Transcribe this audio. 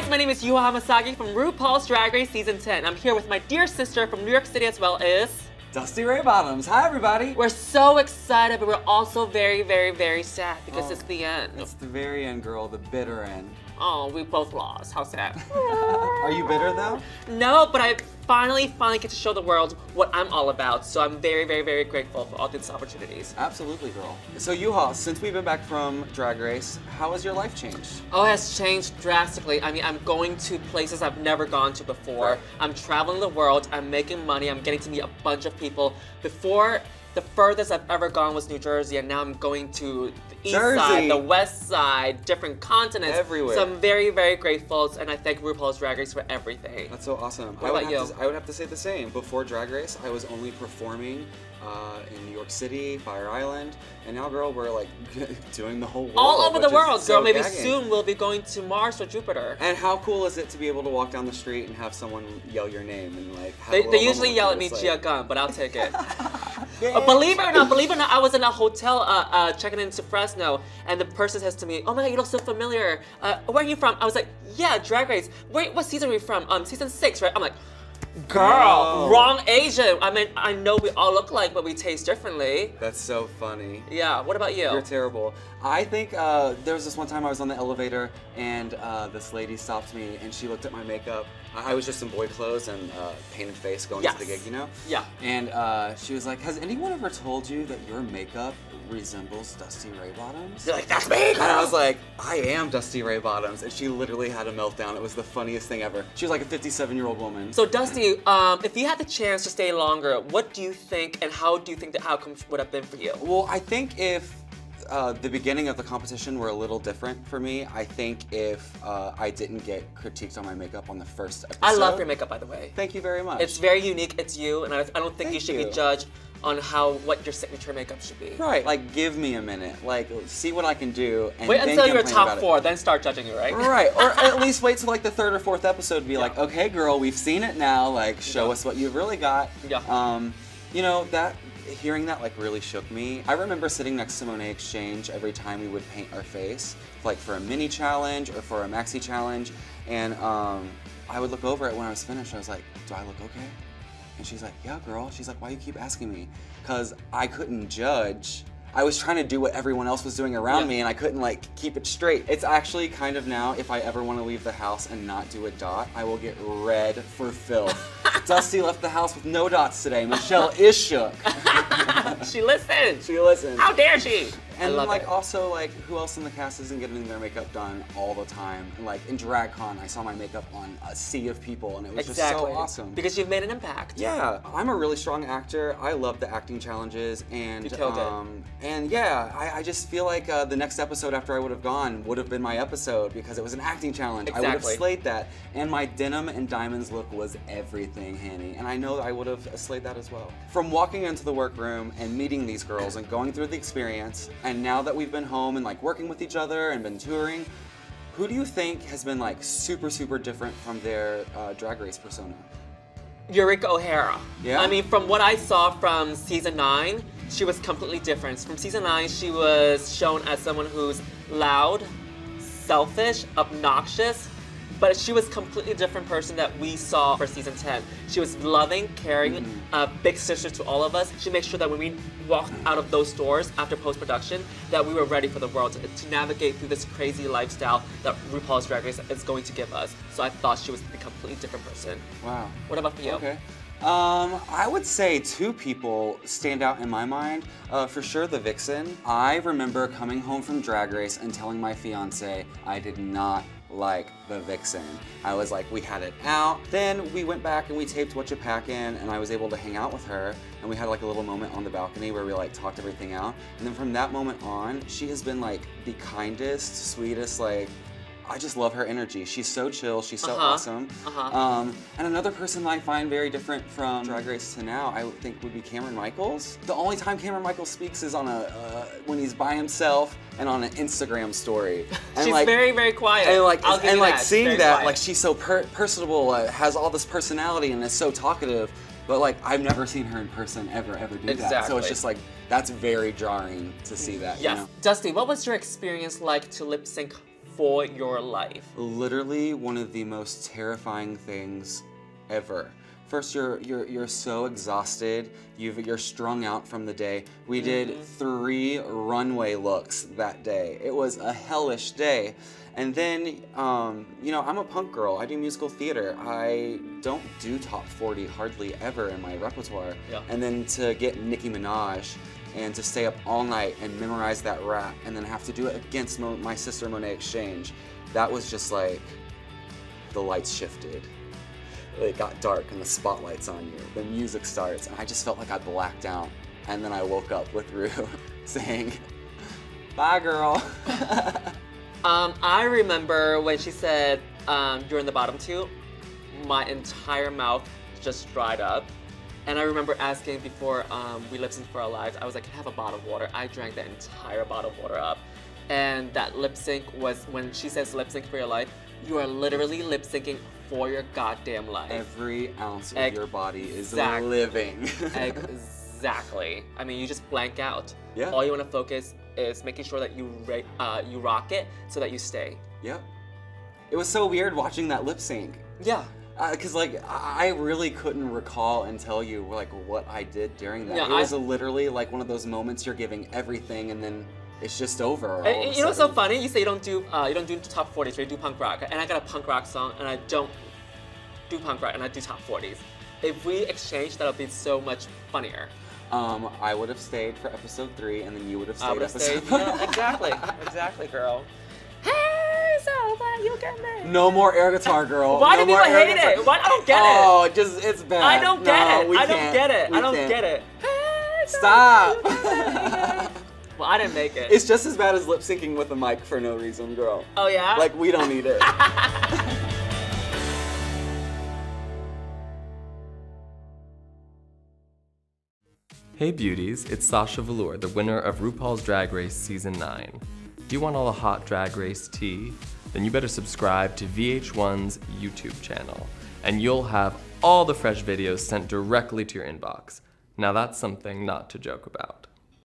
my name is Yuhua Hamasaki from RuPaul's Drag Race Season 10. I'm here with my dear sister from New York City as well as... Dusty Ray Bottoms. Hi, everybody. We're so excited, but we're also very, very, very sad because it's the end. It's the very end, girl, the bitter end. Oh, we both lost. How sad. Are you bitter, though? No, but I finally get to show the world what I'm all about. So I'm very, very, very grateful for all these opportunities. Absolutely, girl. So Yuha, since we've been back from Drag Race, how has your life changed? Oh, it has changed drastically. I mean, I'm going to places I've never gone to before. Right. I'm traveling the world. I'm making money. I'm getting to meet a bunch of people. Before, the furthest I've ever gone was New Jersey, and now I'm going to the east side, the west side, different continents. Everywhere. So I'm very, very grateful, and I thank RuPaul's Drag Race for everything. That's so awesome. What about you? I would have to say the same. Before Drag Race, I was only performing in New York City, Fire Island, and now, girl, we're like doing the whole world. All over the world, so girl. Maybe gagging. soon we'll be going to Mars or Jupiter. And how cool is it to be able to walk down the street and have someone yell your name and like have They usually yell at me, Gia Gun, but I'll take it. Believe it or not, I was in a hotel checking into Fresno, and the person says to me, "Oh my God, you look so familiar. Where are you from?" I was like, "Yeah, Drag Race. Wait, what season are you from? Season 6, right?" I'm like, "Girl, wrong Asian. I mean, I know we all look alike, but we taste differently." That's so funny. Yeah. What about you? You're terrible. I think there was this one time I was on the elevator and this lady stopped me and she looked at my makeup. I was just in boy clothes and painted face going to the gig, you know? Yeah. And she was like, "Has anyone ever told you that your makeup resembles Dusty Ray Bottoms?" You're like, "That's me, girl." And I was like, "I am Dusty Ray Bottoms." And she literally had a meltdown. It was the funniest thing ever. She was like a 57-year-old woman. So Dusty, if you had the chance to stay longer, what do you think and how do you think the outcome would have been for you? Well, I think if the beginning of the competition were a little different for me, I think if I didn't get critiqued on my makeup on the first episode. I love your makeup, by the way. Thank you very much. It's very unique, it's you, and I don't think you should be judged on what your signature makeup should be. Right, like give me a minute, like see what I can do, and wait then until you're complain top about 4, it. then start judging you, right? Right, or at least wait till like the 3rd or 4th episode to be like, "Okay, girl, we've seen it now, like show us what you've really got." Yeah. You know, hearing that like really shook me. I remember sitting next to Monet Exchange every time we would paint our face, like for a mini challenge or for a maxi challenge, and I would look over it when I was finished. I was like, "Do I look okay?" And she's like, "Yeah, girl." She's like, "Why do you keep asking me?" Because I couldn't judge. I was trying to do what everyone else was doing around me, and I couldn't like keep it straight. It's actually kind of now, if I ever want to leave the house and not do a dot, I will get red for filth. Dusty left the house with no dots today. Michelle is shook. She listened. She listened. How dare she? And like also like who else in the cast isn't getting their makeup done all the time? And like in DragCon, I saw my makeup on a sea of people, and it was just so awesome. Because you've made an impact. Yeah, I'm a really strong actor. I love the acting challenges, and you killed it. And yeah, I just feel like the next episode after I would have gone would have been my episode because it was an acting challenge. Exactly. I would have slayed that, and my denim and diamonds look was everything, Hanny. And I know I would have slayed that as well. From walking into the workroom and meeting these girls and going through the experience, and now that we've been home and like working with each other and been touring, who do you think has been like super, super different from their Drag Race persona? Eureka O'Hara. Yeah? I mean, from what I saw from season 9, she was completely different. From season 9, she was shown as someone who's loud, selfish, obnoxious, but she was a completely different person that we saw for season 10. She was loving, caring, a big sister to all of us. She made sure that when we walked out of those doors after post-production, that we were ready for the world to navigate through this crazy lifestyle that RuPaul's Drag Race is going to give us. So I thought she was a completely different person. Wow. What about for you? Okay. I would say 2 people stand out in my mind. For sure, the Vixen. I remember coming home from Drag Race and telling my fiance I did not like the Vixen. I was like, we had it out. Then we went back and we taped What You Packin', and I was able to hang out with her, and we had like a little moment on the balcony where we like talked everything out. And then from that moment on, she has been like the kindest, sweetest, like, I just love her energy. She's so chill, she's so awesome. And another person I find very different from Drag Race to now, I think would be Cameron Michaels. The only time Cameron Michaels speaks is on when he's by himself and on an Instagram story. And she's like, very, very quiet. And like, seeing that, quiet. like she's so personable, has all this personality and is so talkative. But like, I've never seen her in person ever do that. So it's just like, that's very jarring to see that. Yes. You know? Dusty, what was your experience like to lip sync for your life. Literally one of the most terrifying things ever. First, you're so exhausted. You're strung out from the day. We did 3 runway looks that day. It was a hellish day. And then, you know, I'm a punk girl. I do musical theater. I don't do top 40 hardly ever in my repertoire. Yeah. And then to get Nicki Minaj and to stay up all night and memorize that rap and then have to do it against my sister Monet Exchange, that was just like, the lights shifted. It got dark and the spotlight's on you. The music starts and I just felt like I blacked out. And then I woke up with Ru saying, bye girl. I remember when she said, you're in the bottom 2, my entire mouth just dried up. And I remember asking before we lip synced for our lives, I was like, can I have a bottle of water? I drank that entire bottle of water up. And that lip sync was, when she says lip sync for your life, you are literally lip syncing for your goddamn life. Every ounce of your body is living. Exactly. I mean, you just blank out. Yeah. All you want to focus is making sure that you rock it so that you stay. Yep. It was so weird watching that lip sync. Yeah. Cause like I really couldn't recall and tell you like what I did during that. Yeah, it was literally like one of those moments you're giving everything and then it's just over. You know what's so funny? You say you don't do top 40s, so you do punk rock, and I got a punk rock song, and I don't do punk rock, and I do top 40s. If we exchange, that'll be so much funnier. I would have stayed for episode 3, and then you would have stayed episode 4. Yeah, exactly, girl. Hey, so glad you get me. No more air guitar, girl. Why do people hate it? Why? I don't get it. Oh, it's bad. I don't get it. I don't get it. I don't get it. Hey, stop. Well, I didn't make it. It's just as bad as lip syncing with a mic for no reason, girl. Oh yeah? Like, we don't need it. Hey beauties, it's Sasha Velour, the winner of RuPaul's Drag Race Season 9. Do you want all the hot Drag Race tea? Then you better subscribe to VH1's YouTube channel, and you'll have all the fresh videos sent directly to your inbox. Now that's something not to joke about.